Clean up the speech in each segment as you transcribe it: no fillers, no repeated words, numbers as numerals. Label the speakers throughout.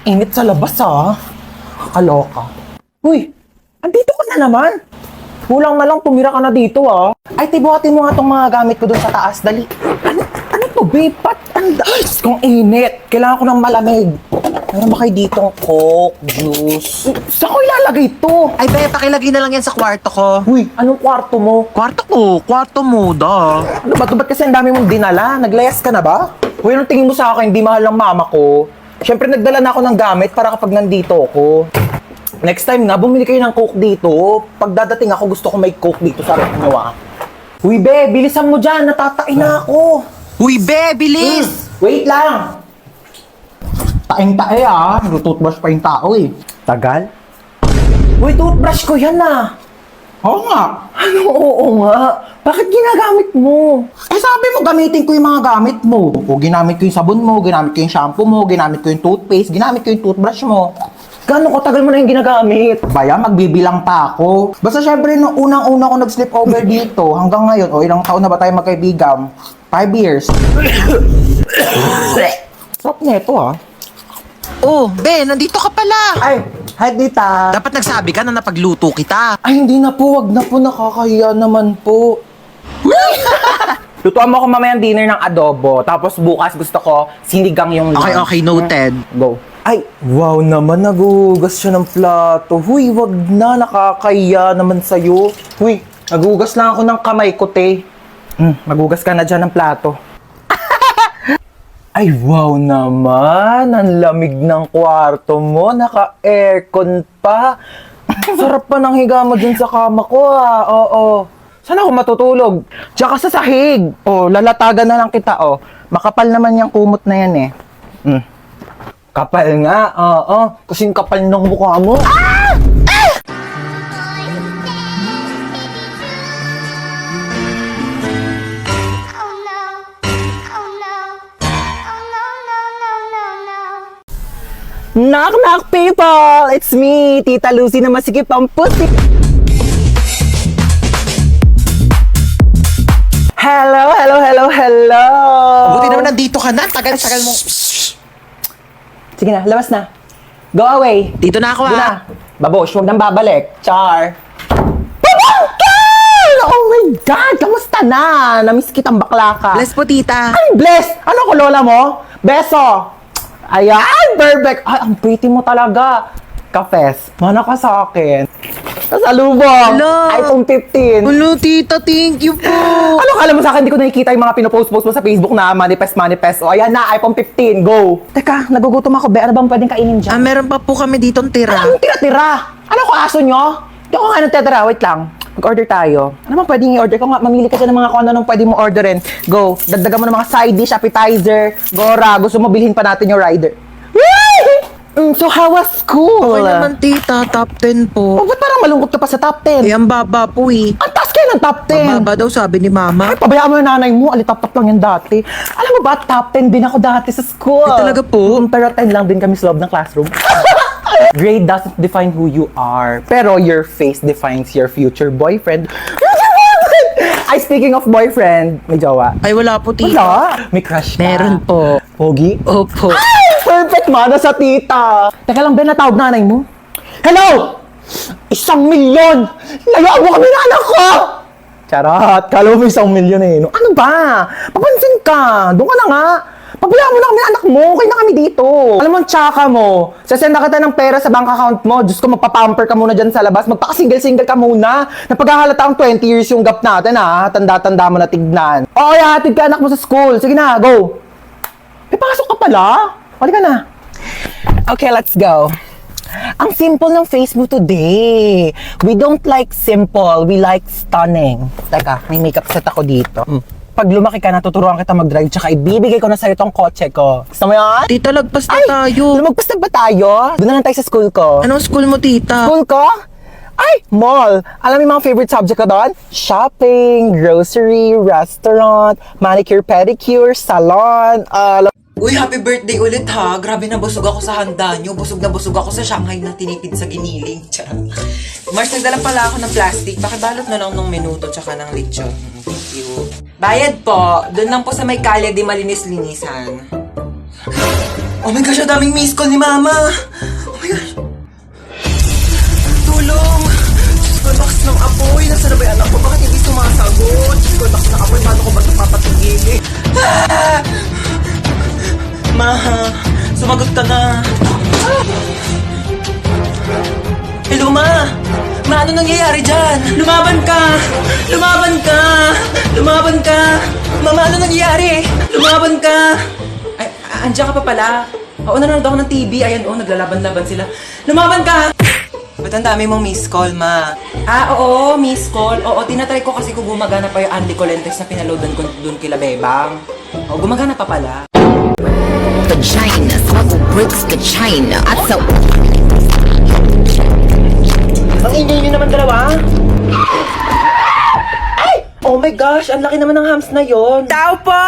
Speaker 1: Init sa labas Kaloka. Uy, andito ka na naman. Kulang na lang tumira ka na dito Ay, tibuhatin mo nga tong mga gamit ko dun sa taas. Dali. Ano to, babe? Diyos kong init. Kailangan ko ng malamig. Meron ba kayo ditong Coke, juice? Saan ko ilalagay to?
Speaker 2: Ay, be, pakilagay na lang yan sa kwarto ko.
Speaker 1: Uy, anong kwarto mo?
Speaker 2: Kwarto mo, da.
Speaker 1: Ano ba to? Ba't kasi ang dami mong dinala? Naglayas ka na ba? Uy, anong tingin mo sa akin? Hindi mahal ng mama ko. Siyempre, nagdala na ako ng gamit para kapag nandito ako. Next time na, bumili kayo ng Coke dito. Pag dadating ako, gusto ko may Coke dito sa rep nyo Uy, be, bilisan mo dyan. Natatain na ako.
Speaker 2: Uy, be, bilis!
Speaker 1: Wait lang. Taing-tae Toothbrush pa yung tao Tagal? Uy, toothbrush ko yan Oo nga. Ano oo nga? Bakit ginagamit mo? Sabi mo gamitin ko yung mga gamit mo. O ginamit ko yung sabon mo, ginamit ko yung shampoo mo, ginamit ko yung toothpaste, ginamit ko yung toothbrush mo. Gano'ng katagal mo na yung ginagamit? Baya, magbibilang pa ako. Basta syempre, nung unang-una ko nag-sleep over dito, hanggang ngayon, ilang taon na ba tayo magkaibigan? 5 years. Sarap neto
Speaker 2: Oh, be, nandito ka pala.
Speaker 1: Ay, hi Dita.
Speaker 2: Dapat nagsabi ka na napagluto kita.
Speaker 1: Ay, hindi na po. Wag na po. Nakakahiya naman po. Lutuan mo ako mamayang dinner ng adobo. Tapos bukas gusto ko sinigang yung lunch.
Speaker 2: Okay, noted.
Speaker 1: Go. Ay, wow naman. Nagugas siya ng plato. Huy, wag na. Nakakahiya naman sa'yo. Huy, nagugas lang ako ng kamay ko, te. Magugas ka na dyan ng plato. Ay, wow naman. Ang lamig ng kwarto mo. Naka-aircon pa. Sarap pa ng higa mo dun sa kama ko, Oo. Saan ako matutulog? Diyan ka sa sahig. Lalatagan na lang kita, Makapal naman yung kumot na yan, Kapal nga, Kasing kapal ng mukha mo. Knock, knock, people! It's me, Tita Lucy na masikip ang pusi. Hello!
Speaker 2: Buti naman nandito ka na. Tagal mo.
Speaker 1: Sige na, labas na. Go away.
Speaker 2: Dito na ako,
Speaker 1: Doon na. Babosh, huwag nang babalik. Char. Babangkel! Oh my God! Kamusta na? Namiss kitang bakla ka.
Speaker 2: Bless po, tita.
Speaker 1: Ay, bless! Ano ko, lola mo? Beso! Ayan, perfect! Ay, ang pretty mo talaga. Kafes, mana ka sa akin. Kasalubong!
Speaker 2: Hello!
Speaker 1: iPhone 15.
Speaker 2: Hello, tita. Thank you po.
Speaker 1: Ano kala mo sa akin? Hindi ko nakikita yung mga pinopost-post mo sa Facebook na manifest. O, ayan na, iPhone 15. Go! Teka, nagugutom ako. Be, ano bang pwedeng kainin dyan?
Speaker 2: Meron pa po kami ditong tira.
Speaker 1: Anong tira-tira? Ano ko aso nyo? Hindi ako nga nagtitira. Wait lang. Mag-order tayo. Ano bang pwedeng i-order ko nga? Mamili ka dyan ng mga kung ano pwede mo orderin. Go. Dagdagan mo ng mga side dish, appetizer. Gora. Gusto mo bilhin pa natin yung rider. So, how was school?
Speaker 2: Okay naman, tita. Top 10 po.
Speaker 1: Ba't parang malungkot ka pa sa top 10?
Speaker 2: Ang baba po
Speaker 1: Ang taas kayo ng top 10.
Speaker 2: Mababa daw, sabi ni mama.
Speaker 1: Ay, pabayaan mo yung nanay mo. Alitap-tap lang yan dati. Alam mo ba, top 10 din ako dati sa school.
Speaker 2: Ay, talaga po?
Speaker 1: Pero 10 lang din kami sa loob ng classroom. Grade doesn't define who you are. Pero your face defines your future boyfriend. Ay, speaking of boyfriend, may jowa.
Speaker 2: Ay, wala po, tita.
Speaker 1: Wala. May crush ka.
Speaker 2: Meron po.
Speaker 1: Pogi?
Speaker 2: Opo.
Speaker 1: Ay, perfect mana sa tita. Teka lang, Ben, natawag nanay mo. Hello! 1,000,000! Layaan mo kami na anak ko! Charot, kala mo 1,000,000 No, ano ba? Papansin ka. Doon ka na nga. Pabayaan mo na kami anak mo. Okay na kami dito. Alam mo, ang tsaka mo. Sasenda kita ng pera sa bank account mo. Diyos ko, magpapamper ka muna dyan sa labas. Magpaka-single-single ka muna. Napaghahalata ang 20 years yung gap natin, Tanda-tanda mo na tignan. Oo, hatid ka anak mo sa school. Sige na, go. May pasok ka pala. Halika na. Okay, let's go. Ang simple ng face mo today. We don't like simple. We like stunning. Teka, may makeup set ako dito. Pag lumaki ka, natuturuan kita mag-drive, tsaka ibibigay ko na sa'yo tong kotse ko. Gusto mo yan?
Speaker 2: Tita, lagpas na tayo.
Speaker 1: Lumagpas na ba tayo? Doon na lang tayo sa school ko.
Speaker 2: Anong school mo, tita?
Speaker 1: School ko? Ay, mall. Alam mo yung mga favorite subject ko doon? Shopping, grocery, restaurant, manicure, pedicure, salon,
Speaker 3: Uy, happy birthday ulit ha. Grabe na busog ako sa handa nyo. Busog na busog ako sa Shanghai na tinipid sa giniling. Charot. Mars, nagdala pala ako ng plastic. Pakibalot na lang ng minuto tsaka ng lechon. Thank you. Bayad po. Doon lang po sa may kalye di malinis-linisan. Oh my gosh, ang daming miss call ni Mama. Oh my gosh. Tulong. Diyos ko, lakas ng apoy. Nasaan na ba yung anak ko? Bakit hindi sumasagot? Diyos ko, lakas ng apoy. Paano ko ba ito papatigilin? Ah! Ma, sumagot ka na. Hello, Ma. Ma, ano nangyayari dyan? Lumaban ka! Lumaban ka! Lumaban ka! Mama, ano nangyayari? Lumaban ka! Ay, andiyan ka pa pala. Oo, nanonood ako ng TV. Ayan, naglalaban-laban sila. Lumaban ka! Ba't ang dami mong miss call, Ma? Oo, miss call. Oo, tinatry ko kasi kung gumagana pa yung Andy Colentes na pinaloadan ko dun kila Bebang. Oo, gumagana pa pala.
Speaker 4: Vagina, smuggle bricks to China. I tell
Speaker 3: Ang ingay nyo naman dalawa. Ay! Oh my gosh, ang laki naman ng hams na yon.
Speaker 2: Tao po!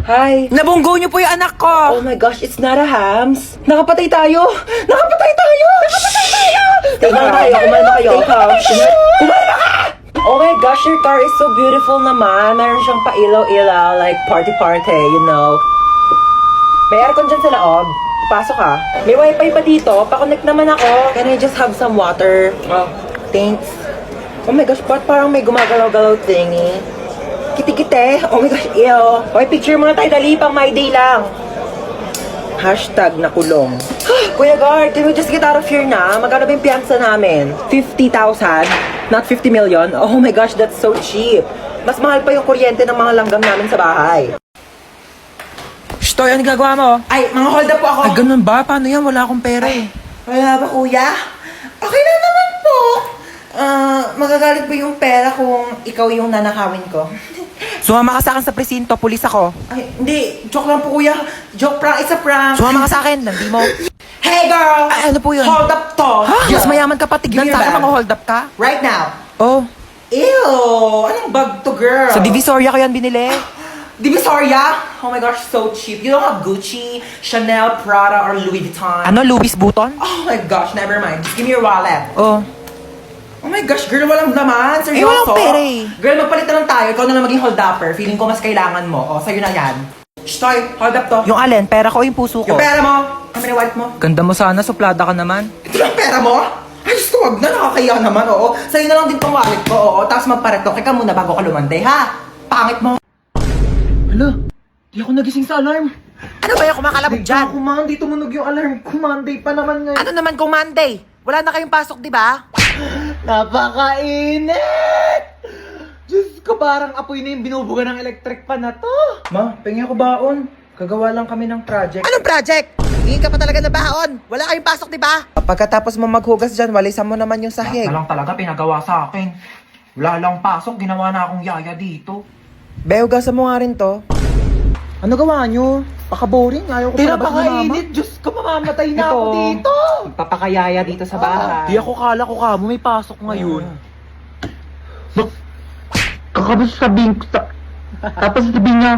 Speaker 3: Hi.
Speaker 2: Nabunggo niyo po yung anak ko!
Speaker 3: Oh my gosh, it's not a hams. Nakapatay tayo! Nakapatay tayo! Nakapatay tayo! Tingnan tayo, kumalma kayo. Kumalma ka! Oh my gosh, your car is so beautiful naman. Meron siyang pa-ilaw-ilaw, like party-party, you know. May aircon dyan sa loob. Pasok ka. May wifi pa dito. Pa-connect naman ako. Can I just have some water? Oh, thanks. Oh my gosh, ba't parang may gumagalaw-galaw thingy? Kiti-kite. Oh my gosh, ew. Okay, picture muna tayo. Dali, pang my day lang. Hashtag nakulong. Kuya Guard, can we just get out of here na? Magkano ba yung piyansa namin? 50,000? Not 50 million? Oh my gosh, that's so cheap. Mas mahal pa yung kuryente ng mga langgam namin sa bahay.
Speaker 2: Shtoy, ano ginagawa mo?
Speaker 3: Ay, mga hold up po ako.
Speaker 2: Ay, ganun ba? Paano yan? Wala akong pera eh.
Speaker 3: Wala ba, kuya? Okay lang naman po. Magagalit po yung pera kung ikaw yung nanakawin ko.
Speaker 2: Sumama ka sa akin sa presinto, pulis ako.
Speaker 3: Ay, hindi. Joke lang po, kuya. Joke prank. It's a prank.
Speaker 2: Sumama ka sa akin, hindi mo.
Speaker 3: Hey, girl!
Speaker 2: Ay, ano po yun?
Speaker 3: Hold up to.
Speaker 2: Ha? Mas mayaman ka pa, tignan
Speaker 3: Give me
Speaker 2: sa
Speaker 3: your
Speaker 2: akin,
Speaker 3: bag.
Speaker 2: mga hold up ka.
Speaker 3: Right now.
Speaker 2: Oh,
Speaker 3: Ew! Anong bag to, girl?
Speaker 2: sa Divisoria ko yan binili.
Speaker 3: Divisoria? Oh my gosh, so cheap. You don't have Gucci, Chanel, Prada, or Louis Vuitton.
Speaker 2: Ano, Louis Vuitton?
Speaker 3: Oh my gosh, never mind. Just give me your wallet.
Speaker 2: Oh.
Speaker 3: Oh my gosh, girl, walang laman. Seryoso?
Speaker 2: walang pera eh.
Speaker 3: Girl, magpalit na lang tayo. Ikaw na lang maging hold-upper. Feeling ko mas kailangan mo. O, sa'yo na yan. Shh, Toy, hold up to.
Speaker 2: Yung alin, pera ko o yung puso ko?
Speaker 3: Yung pera mo. Kami na wallet mo.
Speaker 2: Ganda mo sana, suplada ka naman.
Speaker 3: Ito lang pera mo? Ay, Diyos ko, wag na. Nakakaya naman, oo. Sa'yo na lang din tong wallet ko, oo. Tapos magparetoke ka muna bago ka lumande, ha? Pangit mo.
Speaker 1: Hala, di ako nagising sa alarm.
Speaker 2: Ano ba yung kumakalabog dyan?
Speaker 1: Kumanday, tumunog yung alarm. Kumanday pa naman ngayon.
Speaker 2: Ano naman kung Monday? Wala na kayong pasok, di ba?
Speaker 1: Napakainit! Diyos ko, parang apoy na yung binubuga ng electric pan na to.
Speaker 3: Ma, pengi ako baon. Kagawa lang kami ng project.
Speaker 2: Anong project? Hingin ka pa talaga ng baon. Wala kayong pasok, di ba?
Speaker 3: Pagkatapos mo maghugas dyan, walisan mo naman yung sahig.
Speaker 1: lang talaga pinagawa sa akin. Wala lang pasok, ginawa na akong yaya dito.
Speaker 3: Be, hugasan mo nga rin to.
Speaker 1: Ano gawa nyo? Paka-boring, ayaw ko sa labas na mama.
Speaker 3: Pinapakainit, Diyos ko, mamamatay na ako
Speaker 1: Ito.
Speaker 3: dito.
Speaker 1: Papakayaya dito sa bahay. Di ako kala ko kamo, may pasok ngayon.
Speaker 5: Kakabas sabihin ko sa... Tapos sabihin niya,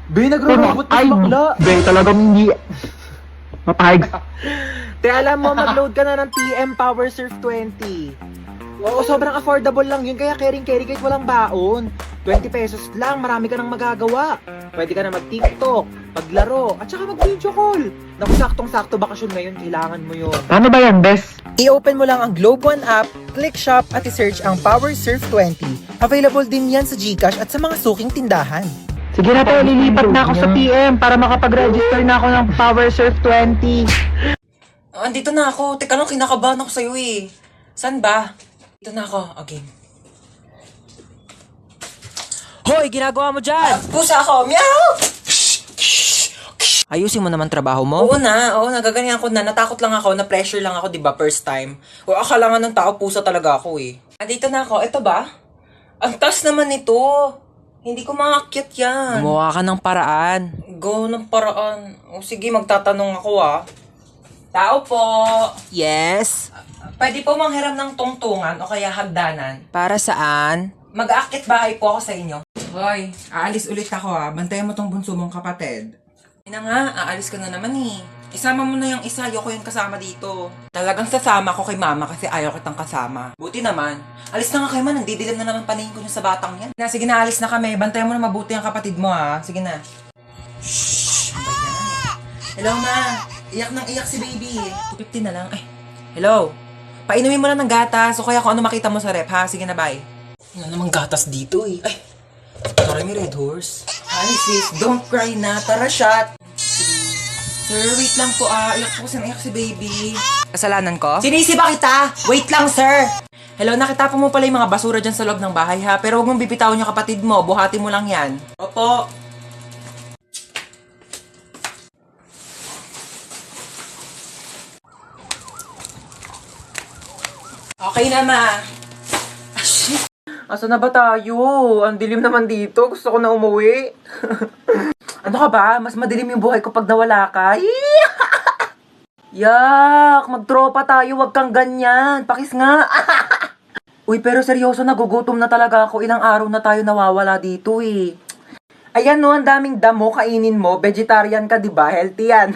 Speaker 1: Be, nagro-robot
Speaker 5: ay,
Speaker 1: yung bakla.
Speaker 5: be, talagang hindi... Mapahig.
Speaker 1: Te, alam mo, mag-load ka na ng TM Power Surf 20. Oo, sobrang affordable lang yun, kaya caring-carry kahit walang baon. 20 pesos lang, marami ka nang magagawa. Pwede ka na mag-TikTok, maglaro, at saka mag-video call. Naku, saktong-sakto bakasyon ngayon, kailangan mo yun.
Speaker 5: Paano ba yan, Bes?
Speaker 2: I-open mo lang ang Globe One app, click shop at i-search ang Power Surf 20. Available din yan sa GCash at sa mga suking tindahan.
Speaker 5: Sige na to, lilipat na ako sa PM para makapag-register na ako ng Power Surf 20.
Speaker 3: Andito na ako. Teka lang, kinakabahan ako sa'yo eh. Saan ba? Dito na ako. Okay.
Speaker 2: Hoy, ginagawa mo dyan?
Speaker 3: Pusa ako. Meow!
Speaker 2: Ayusin mo naman trabaho mo.
Speaker 3: Oo, nagaganyan ko na. Natakot lang ako, na-pressure lang ako, di ba, first time. O akala nga ng tao, pusa talaga ako eh. Andito na ako. Ito ba? Ang taas naman nito. Hindi ko makakit yan.
Speaker 2: Gumawa ka ng paraan.
Speaker 3: Go ng paraan. O sige, magtatanong ako ah. Tao po.
Speaker 2: Yes?
Speaker 3: Pwede po manghiram ng tungtungan o kaya hagdanan.
Speaker 2: Para saan?
Speaker 3: Mag-aakit bahay po ako sa inyo. Hoy, aalis ulit ako ah. Bantayan mo tong bunso mong kapatid. Hindi na nga, aalis ka na naman eh. Isama mo na yung isa, ayoko yung kasama dito. Talagang sasama ko kay mama kasi ayaw kitang kasama. Buti naman. Alis na nga kayo man, nandidilim na naman paningin ko niya sa batang yan. Sige na, alis na kami. Bantayan mo na mabuti ang kapatid mo ha. Sige na. Shhh! Ano ba yan? Hello, ma. Iyak nang iyak si baby. 250 na lang. Ay, hello. Painumin mo lang ng gatas o kaya kung ano makita mo sa rep, ha? Sige na, bye. Wala namang gatas dito, eh. Ay, sorry, may Red Horse. Hi, sis. Don't cry na. Tara, shot. Sir, wait lang po, iyak po kasi naiyak si baby. Kasalanan ko? Sinisi ba kita? Wait lang, sir. Hello, nakita po mo pala yung mga basura dyan sa loob ng bahay, ha? Pero huwag mong bibitawan yung kapatid mo. Buhati mo lang yan. Opo. Okay na, ma. Ah, shit. Asa na ba tayo? Ang dilim naman dito. Gusto ko na umuwi. Ano ka ba? Mas madilim yung buhay ko pag nawala ka. Yak! Magtropa tayo. Wag kang ganyan. Pakis nga. Uy, pero seryoso, nagugutom na talaga ako. Ilang araw na tayo nawawala dito eh. Ayan no, ang daming damo. Kainin mo. Vegetarian ka, diba? Healthy yan.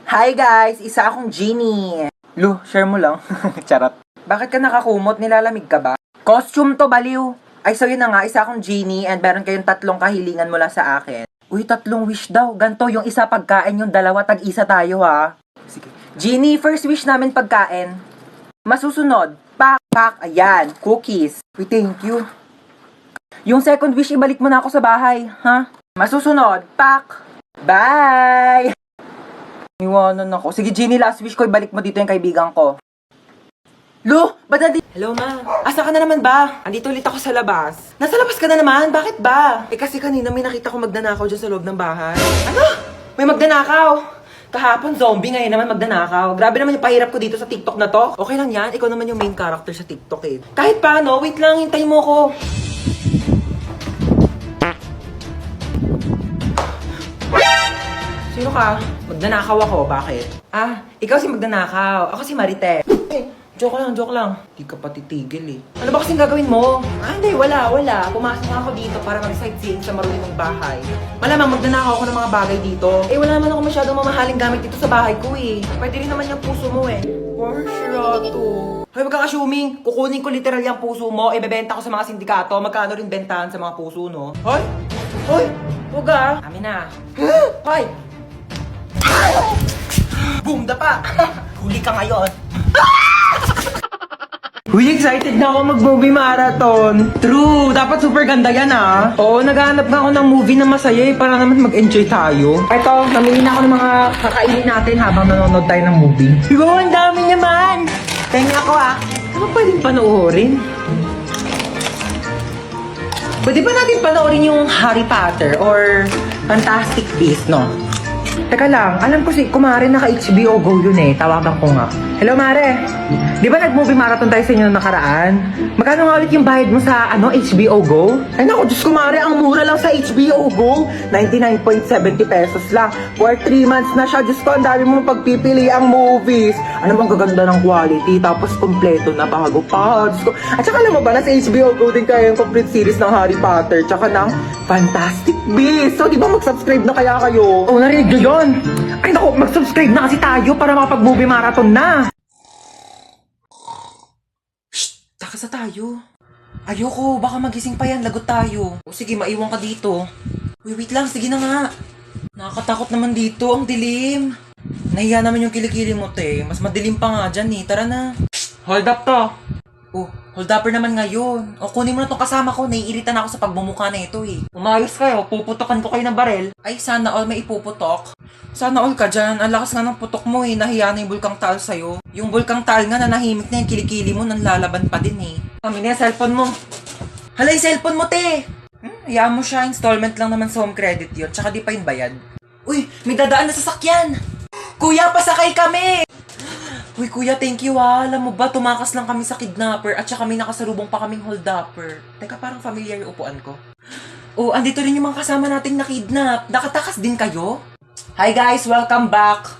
Speaker 3: Hi guys! Isa akong genie. Lu, share mo lang. Charot. Bakit ka nakakumot? Nilalamig ka ba? Costume to, baliw. Ay, so yun na nga, isa akong genie and meron kayong 3 kahilingan mula sa akin. Uy, 3 wish daw. Ganto, yung isa pagkain, yung 2 tag-isa tayo ha. Sige. Genie, first wish namin pagkain. Masusunod, pak, ayan, cookies. Uy, thank you. Yung second wish, ibalik mo na ako sa bahay, ha? Masusunod, pak, bye! Iwanan ako. Sige, Genie, last wish ko, ibalik mo dito yung kaibigan ko. Lu, ba't nandito? Hello, ma. Asa ka na naman ba? Andito ulit ako sa labas. Nasa labas ka na naman? Bakit ba? Eh kasi kanina may nakita ko magdanakaw dyan sa loob ng bahay. Ano? May magdanakaw? Kahapon zombie, ngayon naman magdanakaw. Grabe naman yung pahirap ko dito sa TikTok na to. Okay lang yan, ikaw naman yung main character sa TikTok eh. Kahit paano, wait lang, hintay mo ko. Sino ka? Magdanakaw ako, bakit? Ah, ikaw si magdanakaw. Ako si Marite. Joke lang. Di ka pa titigil eh. Ano ba kasing gagawin mo? Ah, hindi, wala. Pumasok ako dito para mag-sightseeing sa marunong bahay. Malamang magdanakaw ako ng mga bagay dito. Eh, wala naman ako masyadong mamahaling gamit dito sa bahay ko eh. Pwede rin naman yung puso mo eh. Porsyado. Hoy, wag kang assuming. Kukunin ko literal yung puso mo, ibebenta ko sa mga sindikato. Magkano rin bentahan sa mga puso, no? Hoy! Huwag ah! Amin na. Hoy! Boom, dapa! Huli ka ngayon. Uy, excited na ako mag-movie marathon. True, dapat super ganda yan ah. Oo, naghahanap nga ako ng movie na masaya eh, para naman mag-enjoy tayo. Ito, namili na ako ng mga kakainin natin habang nanonood tayo ng movie. Wow, ang dami naman! Tenga ako ah. Ano pwedeng panoorin? Pwede ba natin panoorin yung Harry Potter or Fantastic Beasts, no? Teka lang, alam ko si Kumare naka-HBO Go yun eh. Tawagan ko nga. Hello, Mare. Di ba nag-movie marathon tayo sa inyo nakaraan? Magkano nga ulit yung bayad mo sa HBO Go? Ay naku, Diyos Kumare, ang mura lang sa HBO Go. 99.70 pesos lang. For 3 months na siya. Diyos ko, ang dami mo pagpipili ang movies. Ano bang gaganda ng quality? Tapos kompleto na bago pa. Diyos ko. At saka alam mo ba, nasa HBO Go din kayo yung complete series ng Harry Potter. Tsaka ng Fantastic Beasts. So, di ba mag-subscribe na kaya kayo? Oh, narinig nyo yun? Ay naku, mag-subscribe na kasi tayo para makapag-movie marathon na. Shh! Takas na tayo. Ayoko, baka magising pa yan, lagot tayo. O sige, maiwan ka dito. Wait lang, sige na nga. Nakakatakot naman dito, ang dilim. Nahiya naman yung kilikili mo, te. Mas madilim pa nga dyan eh, tara na. Hold up to. Oh, hold upper naman ngayon. O kunin mo na tong kasama ko, naiirita na ako sa pagmumukha na ito eh. Umayos kayo, puputokan ko kayo ng barel. Ay, sana all may ipuputok. Sana all ka dyan, ang lakas nga ng putok mo eh, nahiya na yung Bulkang Taal sa'yo. Yung Bulkang Taal nga, nanahimik na yung kilikili mo, nanlalaban pa din eh. Kami na yung cellphone mo. Hala, yung cellphone mo, te! Hayaan mo siya, installment lang naman sa home credit yun, tsaka di pa yung bayad. Uy, may dadaan na sasakyan! Kuya, pasakay kami! Uy, kuya, thank you ah. Alam mo ba, tumakas lang kami sa kidnapper at saka may nakasalubong pa kaming hold-upper. Teka, parang familiar yung upuan ko. Oh, andito rin yung mga kasama nating na-kidnap. Nakatakas din kayo? Hi guys, welcome back.